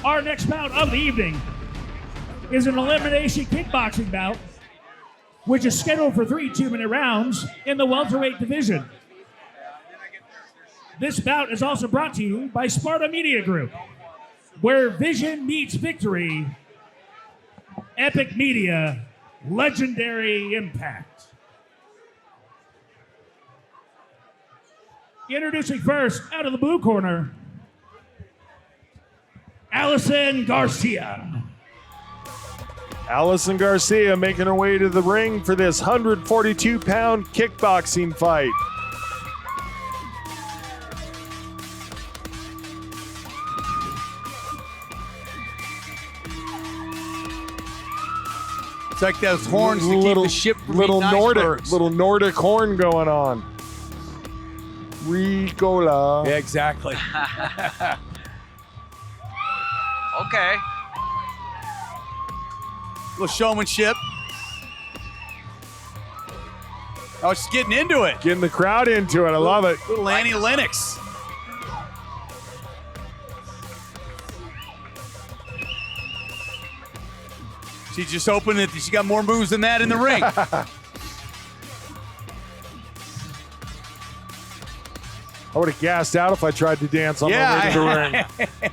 Our next bout of the evening is an elimination kickboxing bout, which is scheduled for 3 2-minute rounds in the welterweight division. This bout is also brought to you by Sparta Media Group, where vision meets victory. Epic Media, legendary impact. Introducing first, out of the blue corner, Allison Garcia. Allison Garcia making her way to the ring for this 142-pound kickboxing fight. It's like those horns to keep the ship from little eating icebergs. little Nordic horn going on. Ricola. Yeah, exactly. Okay. Little showmanship. Oh, she's getting into it. Getting the crowd into it. I love it. Little Annie Lennox. She's just hoping that she got more moves than that in the ring. I would have gassed out if I tried to dance on the way to the ring.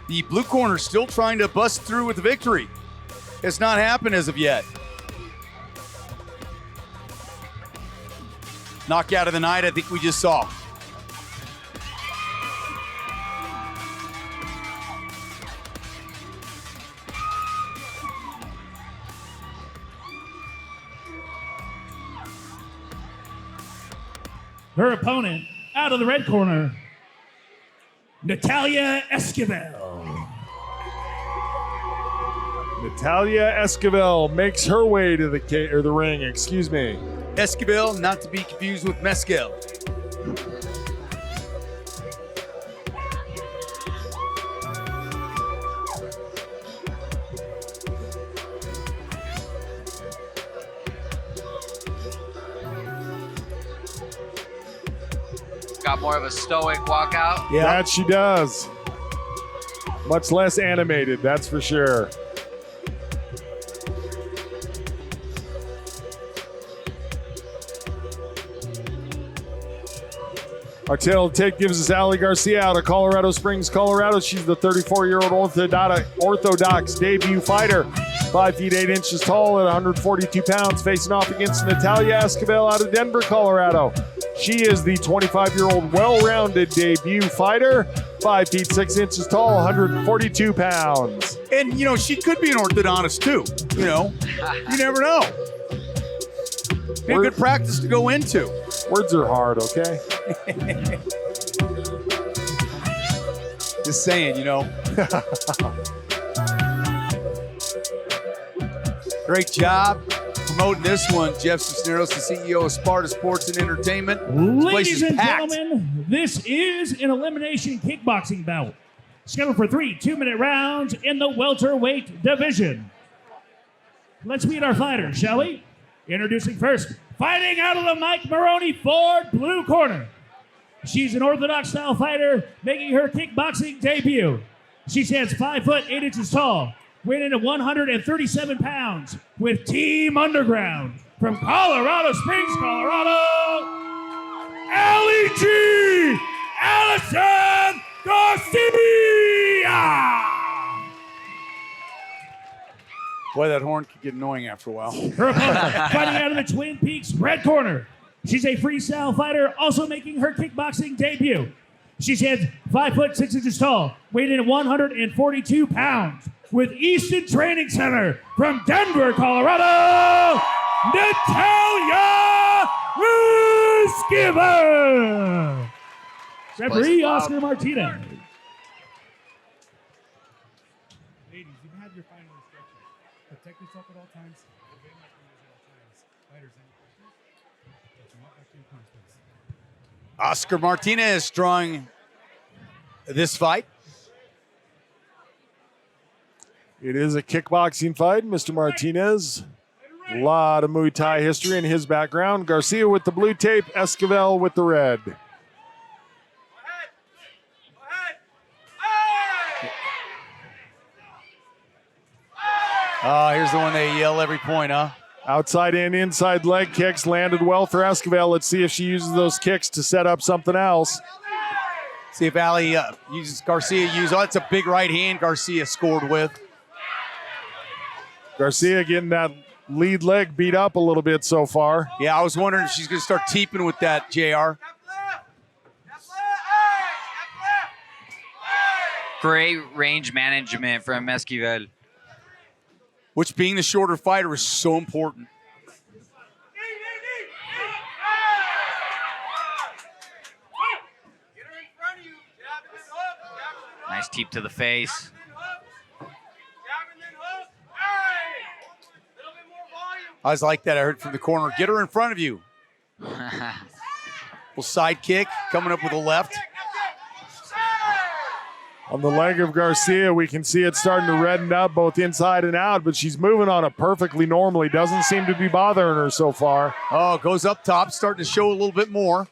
The blue corner still trying to bust through with the victory. It's not happened as of yet. Knockout of the night, I think we just saw. Her opponent, out of the red corner, Natalia Esquivel. Natalia Esquivel makes her way to the ring. Excuse me. Esquivel, not to be confused with Mezcal. Got more of a stoic walkout. Yeah. That she does. Much less animated, that's for sure. Our tail of tape gives us Ali Garcia out of Colorado Springs, Colorado. She's the 34-year-old Orthodox debut fighter. 5 feet 8 inches tall at 142 pounds, facing off against Natalia Esquivel out of Denver, Colorado. She is the 25-year-old well-rounded debut fighter, 5 feet 6 inches tall, 142 pounds. And, you know, she could be an orthodontist, too. You know, you never know. Be a good practice to go into. Words are hard, okay? Just saying, you know. Great job promoting this one, Jeff Cisneros, the CEO of Sparta Sports and Entertainment. Ladies and gentlemen, this is an elimination kickboxing bout, scheduled for 3 2-minute rounds in the welterweight division. Let's meet our fighters, shall we? Introducing first, fighting out of the Mike Maroney Ford blue corner. She's an orthodox style fighter making her kickboxing debut. She stands 5 foot 8 inches tall, weighing in at 137 pounds with Team Underground from Colorado Springs, Colorado, LEG Allison Garcia. Boy, that horn could get annoying after a while. Her opponent, fighting out of the Twin Peaks red corner. She's a freestyle fighter, also making her kickboxing debut. She stands 5 foot 6 inches tall, weighing in at 142 pounds, with Easton Training Center from Denver, Colorado, Natalia Esquivel. Referee Oscar Martinez. Protect yourself at all times. Obey my commands at all times. Fighters, any questions? Get your mouth back to your opponents, please. Oscar Martinez drawing this fight. It is a kickboxing fight. Mr. Martinez, a lot of Muay Thai history in his background. Garcia with the blue tape, Esquivel with the red. Here's the one they yell every point, huh? Outside and inside leg kicks landed well for Esquivel. Let's see if she uses those kicks to set up something else. See if Ali uses Garcia. Oh, that's a big right hand Garcia scored with. Garcia getting that lead leg beat up a little bit so far. Yeah, I was wondering if she's going to start teeping with that, JR. Great range management from Esquivel. Which, being the shorter fighter, is so important. Nice teep to the face. I was like that. I heard from the corner. Get her in front of you. Little side kick coming up with a left. On the leg of Garcia, we can see it starting to redden up both inside and out, but she's moving on it perfectly normally. Doesn't seem to be bothering her so far. Oh, goes up top, starting to show a little bit more.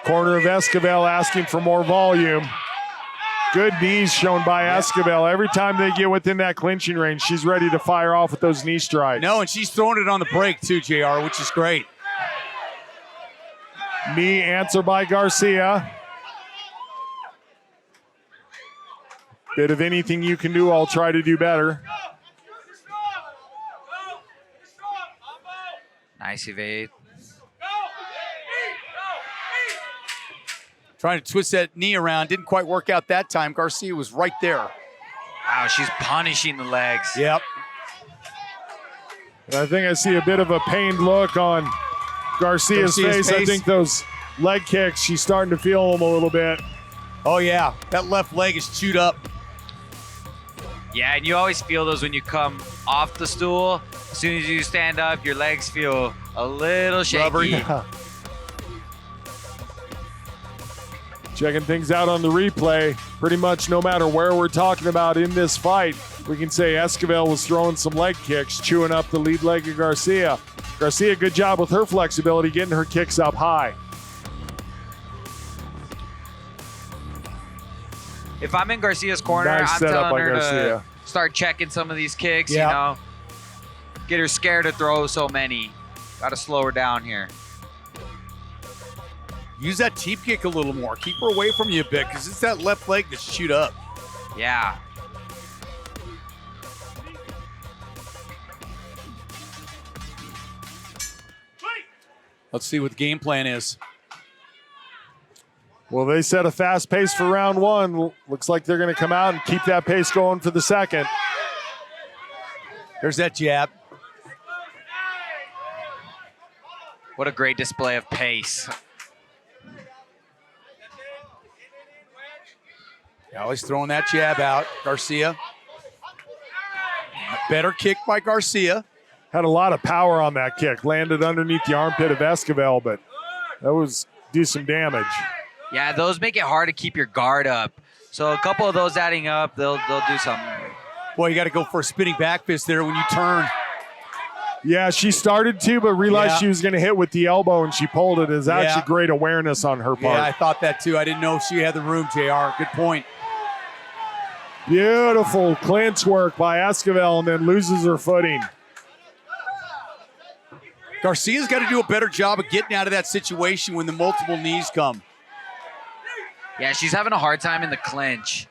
Corner of Esquivel asking for more volume. Good knees shown by Esquivel. Every time they get within that clinching range, she's ready to fire off with those knee strikes. No, and she's throwing it on the break too, JR, which is great. Knee answer by Garcia. Bit of anything you can do, I'll try to do better. Nice evade. Trying to twist that knee around. Didn't quite work out that time. Garcia was right there. Wow, she's punishing the legs. Yep. And I think I see a bit of a pained look on Garcia's face. I think those leg kicks, she's starting to feel them a little bit. Oh, yeah. That left leg is chewed up. Yeah, and you always feel those when you come off the stool. As soon as you stand up, your legs feel a little shaky. Rubbery. Checking things out on the replay. Pretty much no matter where we're talking about in this fight, we can say Esquivel was throwing some leg kicks, chewing up the lead leg of Garcia. Garcia, good job with her flexibility, getting her kicks up high. If I'm in Garcia's corner, Nice I'm setup telling by her Garcia. to start checking some of these kicks, Yeah. you know. Get her scared to throw so many. Got to slow her down here. Use that teep kick a little more. Keep her away from you a bit because it's that left leg that's chewed up. Yeah. Let's see what the game plan is. Well, they set a fast pace for round one. Looks like they're going to come out and keep that pace going for the second. There's that jab. What a great display of pace. Ali's throwing that jab out. Garcia. A better kick by Garcia. Had a lot of power on that kick. Landed underneath the armpit of Esquivel, but that was do some damage. Yeah, those make it hard to keep your guard up. So a couple of those adding up, they'll do something. Boy, you got to go for a spinning back fist there when you turn. Yeah, she started to, but realized Yeah. she was going to hit with the elbow, and she pulled it. Is actually Yeah. great awareness on her part. Yeah, I thought that too. I didn't know if she had the room, JR. Good point. Beautiful clinch work by Esquivel, and then loses her footing. Garcia's got to do a better job of getting out of that situation when the multiple knees come. Yeah, she's having a hard time in the clinch.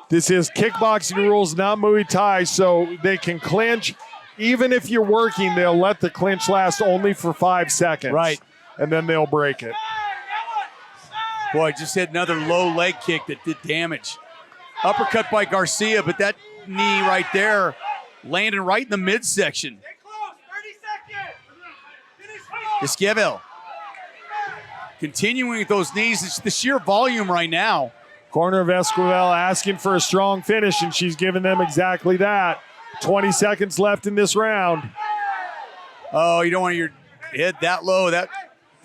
This is kickboxing rules, not Muay Thai, so they can clinch. Even if you're working, they'll let the clinch last only for 5 seconds. Right. And then they'll break it. Boy, just hit another low leg kick that did damage. Uppercut by Garcia, but that knee right there landing right in the midsection. Esquivel continuing with those knees. It's the sheer volume right now. Corner of Esquivel asking for a strong finish, and she's giving them exactly that. 20 seconds left in this round. Oh, you don't want your head that low. That's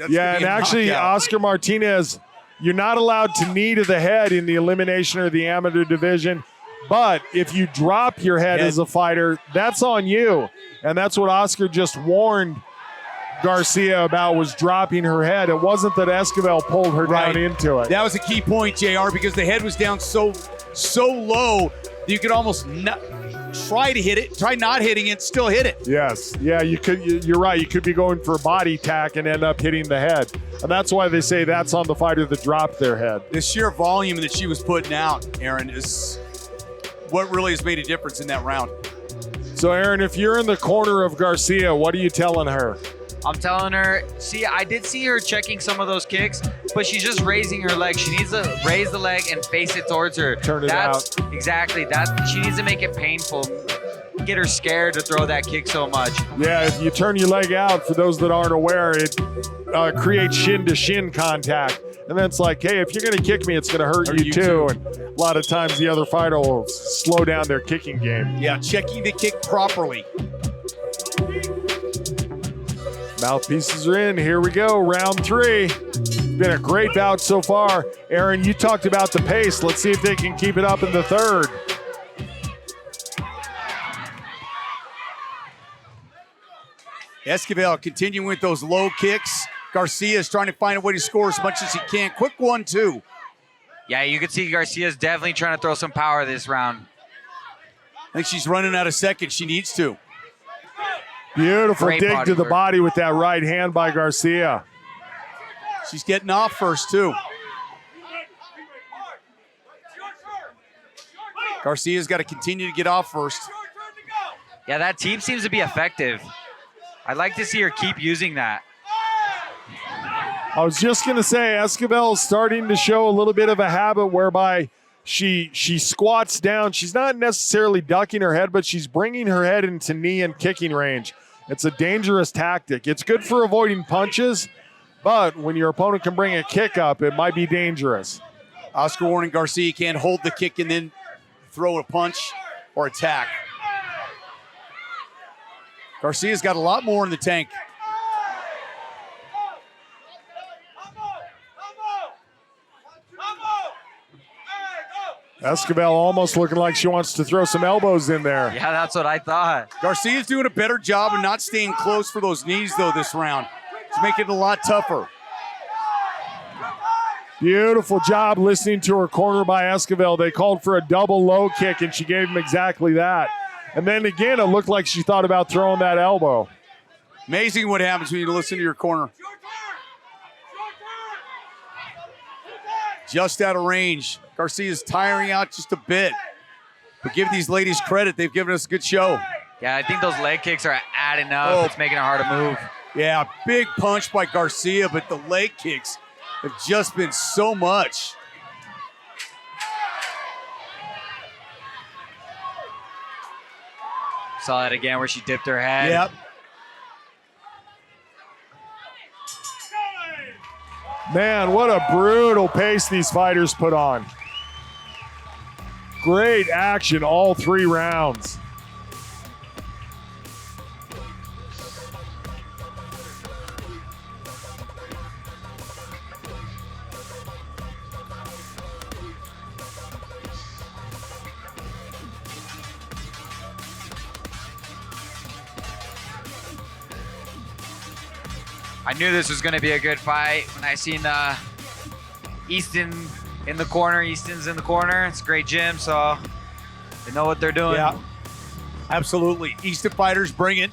yeah, and actually, knockout. Oscar Martinez, you're not allowed to knee to the head in the elimination or the amateur division. But if you drop your head as a fighter, that's on you. And that's what Oscar just warned Garcia about, was dropping her head. It wasn't that Esquivel pulled her down into it. That was a key point, JR, because the head was down so low that you could almost not try to hit it, try not hitting it, still hit it. Yes. Yeah, you're right. You could be going for a body tack and end up hitting the head. And that's why they say that's on the fighter that dropped their head. The sheer volume that she was putting out, Aaron, is what really has made a difference in that round. So, Aaron, if you're in the corner of Garcia, what are you telling her? I'm telling her, see, I did see her checking some of those kicks, but she's just raising her leg. She needs to raise the leg and face it towards her. Turn it out. Exactly. She needs to make it painful. Get her scared to throw that kick so much. Yeah, if you turn your leg out, for those that aren't aware, it creates shin-to-shin contact. And then it's like, hey, if you're going to kick me, it's going to hurt you too. And a lot of times the other fighter will slow down their kicking game. Yeah, checking the kick properly. Mouthpieces are in. Here we go. Round 3. Been a great bout so far. Aaron, you talked about the pace. Let's see if they can keep it up in the third. Esquivel continuing with those low kicks. Garcia is trying to find a way to score as much as he can. Quick 1-2. Yeah, you can see Garcia's definitely trying to throw some power this round. I think she's running out of seconds. She needs to. Beautiful Great dig to the work. body with that right hand by Garcia. She's getting off first, too. Garcia's got to continue to get off first. Yeah, that team seems to be effective. I'd like to see her keep using that. I was just going to say, Esquivel is starting to show a little bit of a habit whereby she squats down. She's not necessarily ducking her head, but she's bringing her head into knee and kicking range. It's a dangerous tactic. It's good for avoiding punches, but when your opponent can bring a kick up, it might be dangerous. Oscar warning Garcia can't hold the kick and then throw a punch or attack. Garcia's got a lot more in the tank. Esquivel almost looking like she wants to throw some elbows in there. Yeah, that's what I thought. Garcia's doing a better job of not staying close for those knees, though, this round. It's making it a lot tougher. Beautiful job listening to her corner by Esquivel. They called for a double low kick, and she gave him exactly that. And then again, it looked like she thought about throwing that elbow. Amazing what happens when you listen to your corner. Just out of range. Garcia's tiring out just a bit. But give these ladies credit. They've given us a good show. Yeah, I think those leg kicks are adding up. Oh. It's making it hard to move. Yeah, big punch by Garcia, but the leg kicks have just been so much. Saw that again where she dipped her head. Yep. Man, what a brutal pace these fighters put on. Great action all 3 rounds. I knew this was going to be a good fight when I seen Easton in the corner. Easton's in the corner. It's a great gym, so they know what they're doing. Yeah, absolutely. Easton fighters bring it.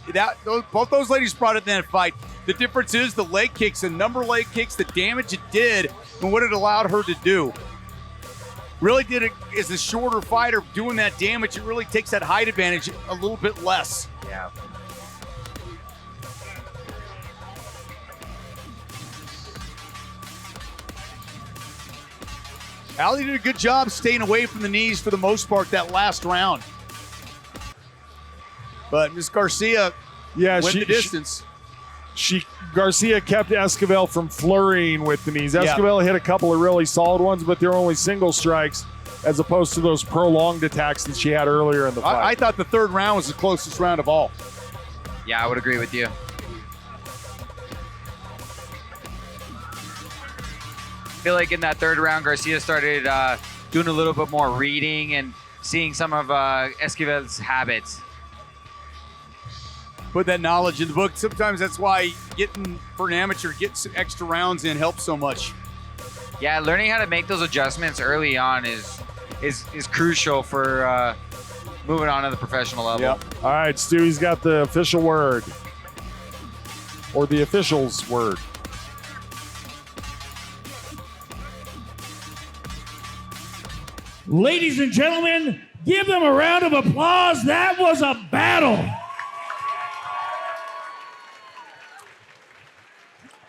Both those ladies brought it in that fight. The difference is the leg kicks, the number of leg kicks, the damage it did, and what it allowed her to do. Really did it as a shorter fighter doing that damage. It really takes that height advantage a little bit less. Yeah. Ali did a good job staying away from the knees for the most part that last round. But Ms. Garcia went the distance. Garcia kept Esquivel from flurrying with the knees. Yeah. Esquivel hit a couple of really solid ones, but they're only single strikes as opposed to those prolonged attacks that she had earlier in the fight. I thought the third round was the closest round of all. Yeah, I would agree with you. I feel like in that third round, Garcia started doing a little bit more reading and seeing some of Esquivel's habits. Put that knowledge in the book. Sometimes that's why for an amateur, getting some extra rounds in helps so much. Yeah, learning how to make those adjustments early on is crucial for moving on to the professional level. Yep. All right, Stewie's got the official word. Or the official's word. Ladies and gentlemen, give them a round of applause. That was a battle.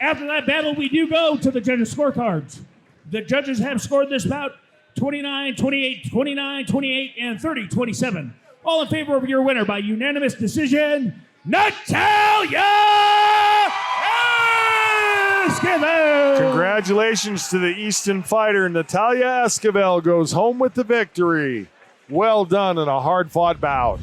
After that battle, we do go to the judges' scorecards. The judges have scored this bout 29-28, 29-28, and 30-27. All in favor of your winner by unanimous decision, Natalia Esquivel. Congratulations to the Easton fighter. Natalia Esquivel goes home with the victory. Well done in a hard-fought bout.